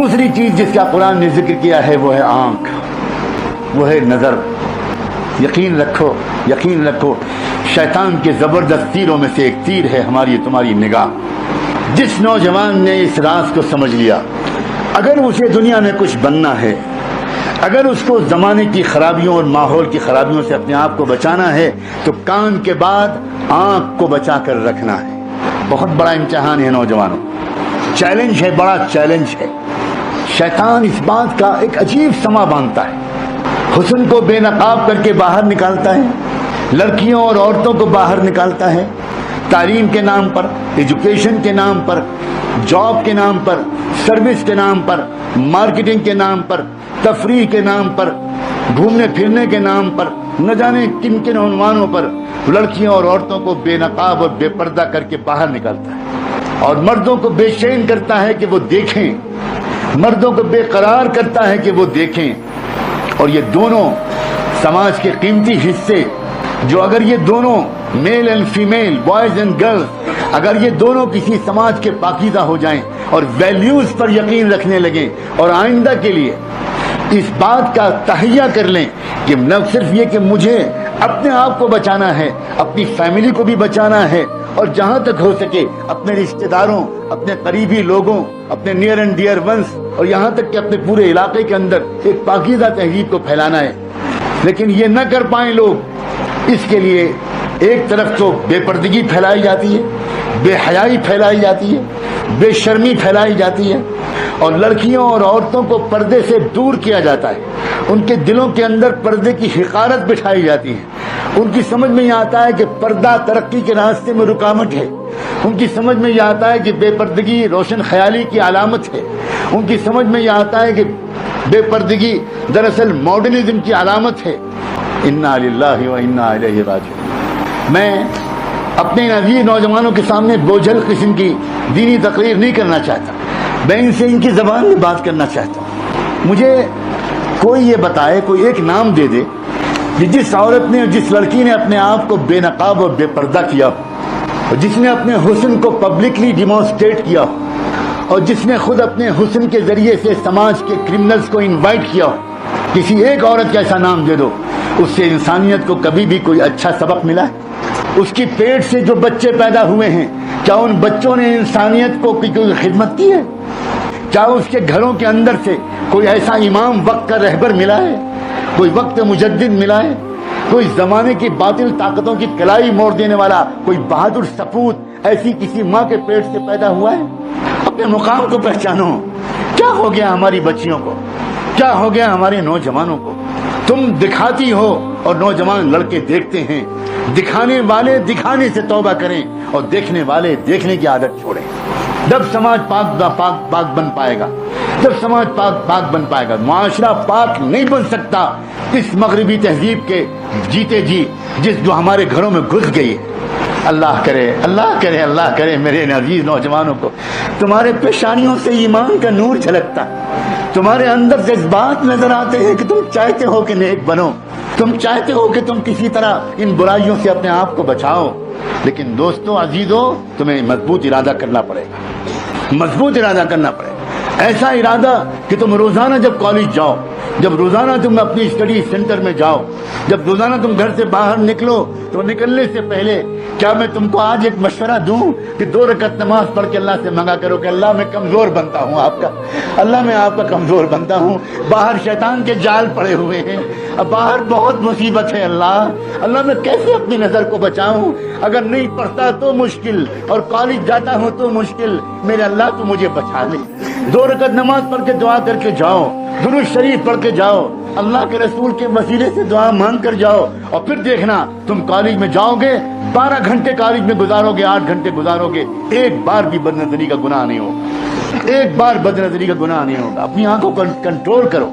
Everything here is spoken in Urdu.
دوسری چیز جس کا قرآن نے ذکر کیا ہے وہ ہے آنکھ، وہ ہے نظر۔ یقین رکھو شیطان کے زبردست تیروں میں سے ایک تیر ہے ہماری تمہاری نگاہ۔ جس نوجوان نے اس راز کو سمجھ لیا، اگر اسے دنیا میں کچھ بننا ہے، اگر اس کو زمانے کی خرابیوں اور ماحول کی خرابیوں سے اپنے آپ کو بچانا ہے، تو کان کے بعد آنکھ کو بچا کر رکھنا ہے۔ بہت بڑا امتحان ہے نوجوانوں، چیلنج ہے، بڑا چیلنج ہے۔ شیطان اس بات کا ایک عجیب سما باندھتا ہے، حسن کو بے نقاب کر کے باہر نکالتا ہے، لڑکیوں اور عورتوں کو باہر نکالتا ہے، تعلیم کے نام پر، ایجوکیشن کے نام پر، جاب کے نام پر، سروس کے نام پر، مارکیٹنگ کے نام پر، تفریح کے نام پر، گھومنے پھرنے کے نام پر، نہ جانے کن کن عنوانوں پر لڑکیوں اور عورتوں کو بے نقاب اور بے پردہ کر کے باہر نکالتا ہے، اور مردوں کو بے چین کرتا ہے کہ وہ دیکھیں، مردوں کو بے قرار کرتا ہے کہ وہ دیکھیں۔ اور یہ دونوں سماج کے قیمتی حصے، جو اگر یہ دونوں male and female, boys and girls, اگر یہ دونوں کسی سماج کے پاکیزہ ہو جائیں اور ویلیوز پر یقین رکھنے لگیں اور آئندہ کے لیے اس بات کا تہیہ کر لیں کہ نہ صرف یہ کہ مجھے اپنے آپ کو بچانا ہے، اپنی فیملی کو بھی بچانا ہے، اور جہاں تک ہو سکے اپنے رشتہ داروں، اپنے قریبی لوگوں، اپنے نیئر اینڈ ڈیئر ونس، اور یہاں تک کہ اپنے پورے علاقے کے اندر ایک پاکیزہ تہذیب کو پھیلانا ہے، لیکن یہ نہ کر پائیں لوگ، اس کے لیے ایک طرف تو بے پردگی پھیلائی جاتی ہے، بے حیائی پھیلائی جاتی ہے، بے شرمی پھیلائی جاتی ہے، اور لڑکیوں اور عورتوں کو پردے سے دور کیا جاتا ہے، ان کے دلوں کے اندر پردے کی حقارت بٹھائی جاتی ہے، ان کی سمجھ میں یہ آتا ہے کہ پردہ ترقی کے راستے میں رکاوٹ ہے، ان کی سمجھ میں یہ آتا ہے کہ بے پردگی روشن خیالی کی علامت ہے، ان کی سمجھ میں یہ آتا ہے کہ بے پردگی دراصل ماڈرنزم کی علامت ہے۔ انا للہ و انا الیہ راجعون۔ میں اپنے ان عزیز نوجوانوں کے سامنے بوجھل قسم کی دینی تقریر نہیں کرنا چاہتا، میں ان سے ان کی زبان میں بات کرنا چاہتا ہوں۔ مجھے کوئی یہ بتائے، کوئی ایک نام دے دے کہ جس عورت نے، جس لڑکی نے اپنے آپ کو بے نقاب اور بے پردہ کیا ہو، جس نے اپنے حسن کو پبلکلی ڈیمانسٹریٹ کیا ہو، اور جس نے خود اپنے حسن کے ذریعے سے سماج کے کرمنلز کو انوائٹ کیا ہو، کسی ایک عورت کا ایسا نام دے دو، اس سے انسانیت کو کبھی بھی کوئی اچھا سبق ملا ہے؟ اس کی پیٹ سے جو بچے پیدا ہوئے ہیں، کیا ان بچوں نے انسانیت کو کوئی خدمت کی ہے؟ کیا اس کے گھروں کے اندر سے کوئی ایسا امام وقت کا رہبر ملا ہے، کوئی وقت مجدد ملا ہے، کوئی زمانے کی باطل طاقتوں کی کلائی موڑ دینے والا کوئی بہادر سپوت ایسی کسی ماں کے پیٹ سے پیدا ہوا ہے؟ اپنے مقام کو پہچانو۔ کیا ہو گیا ہماری بچیوں کو، کیا ہو گیا ہمارے نوجوانوں کو؟ تم دکھاتی ہو اور نوجوان لڑکے دیکھتے ہیں۔ دکھانے والے دکھانے سے توبہ کریں اور دیکھنے والے دیکھنے کی عادت چھوڑیں۔ جب سماج پاک بن پائے گا، جب سماج پاک بن پائے گا، معاشرہ پاک نہیں بن سکتا اس مغربی تہذیب کے جیتے جی جو ہمارے گھروں میں گھس گئی ہے۔ اللہ کرے میرے عزیز نوجوانوں کو تمہارے پیشانیوں سے ایمان کا نور جھلکتا، تمہارے اندر جذبات نظر آتے ہیں کہ تم چاہتے ہو کہ نیک بنو، تم چاہتے ہو کہ تم کسی طرح ان برائیوں سے اپنے آپ کو بچاؤ، لیکن دوستو عزیزو تمہیں مضبوط ارادہ کرنا پڑے گا، مضبوط ارادہ کرنا پڑے گا۔ ایسا ارادہ کہ تم روزانہ جب کالج جاؤ، جب روزانہ تم اپنی اسٹڈی سینٹر میں جاؤ، جب روزانہ تم گھر سے باہر نکلو، تو نکلنے سے پہلے کیا میں تم کو آج ایک مشورہ دوں کہ 2 رکعت نماز پڑھ کے اللہ سے مانگا کرو کہ اللہ میں کمزور بنتا ہوں آپ کا، اللہ میں آپ کا کمزور بنتا ہوں، باہر شیطان کے جال پڑے ہوئے ہیں، اب باہر بہت مصیبت ہے، اللہ میں کیسے اپنی نظر کو بچاؤں؟ اگر نہیں پڑھتا تو مشکل، اور کالج جاتا ہوں تو مشکل، میرے اللہ تو مجھے بچا لے۔ 2 رکعت نماز پڑھ کے دعا کر کے جاؤ، درود شریف پڑھ کے جاؤ، اللہ کے رسول کے وسیلے سے دعا مانگ کر جاؤ، اور پھر دیکھنا تم کالج میں جاؤ گے، 12 گھنٹے کالج میں گزارو گے، 8 گھنٹے گزارو گے، ایک بار بھی بد نظری کا گناہ نہیں ہوگا، ایک بار بد نظری کا گناہ نہیں ہوگا۔ اپنی آنکھوں کو کنٹرول کرو۔